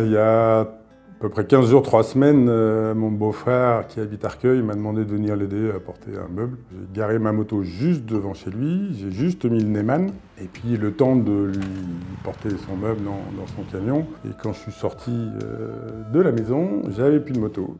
Il y a à peu près 15 jours, 3 semaines, mon beau-frère qui habite Arcueil m'a demandé de venir l'aider à porter un meuble. J'ai garé ma moto juste devant chez lui, j'ai juste mis le Neyman, et puis le temps de lui porter son meuble dans son camion. Et quand je suis sorti de la maison, j'avais plus de moto.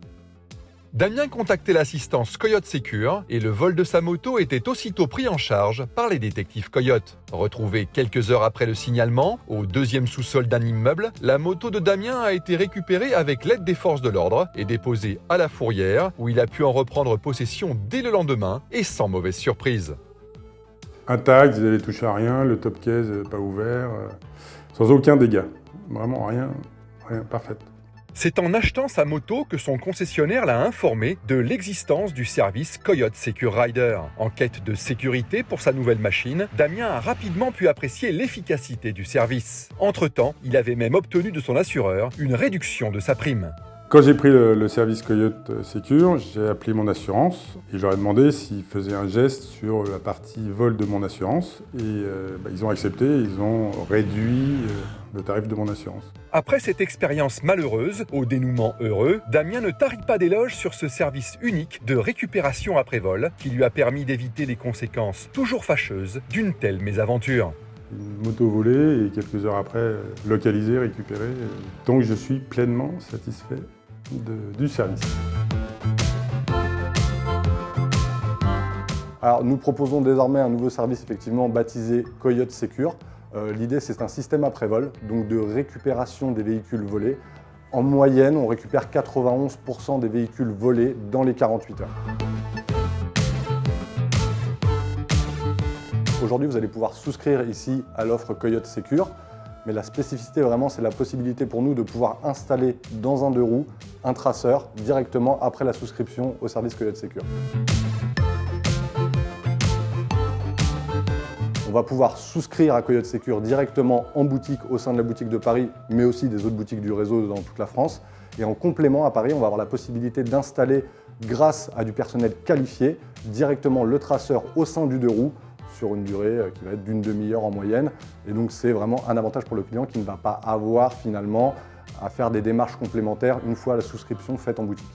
Damien contactait l'assistance Coyote Sécure et le vol de sa moto était aussitôt pris en charge par les détectives Coyote. Retrouvé quelques heures après le signalement, au deuxième sous-sol d'un immeuble, la moto de Damien a été récupérée avec l'aide des forces de l'ordre et déposée à la fourrière où il a pu en reprendre possession dès le lendemain et sans mauvaise surprise. Intact, ils n'avaient touché à rien, le top case pas ouvert, sans aucun dégât. Vraiment rien, parfaite. C'est en achetant sa moto que son concessionnaire l'a informé de l'existence du service Coyote Secure Rider. En quête de sécurité pour sa nouvelle machine, Damien a rapidement pu apprécier l'efficacité du service. Entre-temps, il avait même obtenu de son assureur une réduction de sa prime. Quand j'ai pris le service Coyote Secure, j'ai appelé mon assurance et je leur ai demandé s'ils faisaient un geste sur la partie vol de mon assurance. Et ils ont accepté, ils ont réduit le tarif de mon assurance. Après cette expérience malheureuse, au dénouement heureux, Damien ne tarit pas d'éloges sur ce service unique de récupération après vol qui lui a permis d'éviter les conséquences toujours fâcheuses d'une telle mésaventure. Une moto volée et quelques heures après, localisée, récupérée. Donc je suis pleinement satisfait du service. Alors nous proposons désormais un nouveau service effectivement baptisé Coyote Secure. L'idée c'est un système après-vol, donc de récupération des véhicules volés. En moyenne, on récupère 91% des véhicules volés dans les 48 heures. Aujourd'hui, vous allez pouvoir souscrire ici à l'offre Coyote Secure, mais la spécificité vraiment, c'est la possibilité pour nous de pouvoir installer dans un deux roues un traceur directement après la souscription au service Coyote Secure. On va pouvoir souscrire à Coyote Secure directement en boutique au sein de la boutique de Paris, mais aussi des autres boutiques du réseau dans toute la France. Et en complément à Paris, on va avoir la possibilité d'installer, grâce à du personnel qualifié, directement le traceur au sein du deux roues sur une durée qui va être d'une demi-heure en moyenne. Et donc c'est vraiment un avantage pour le client qui ne va pas avoir finalement à faire des démarches complémentaires une fois la souscription faite en boutique.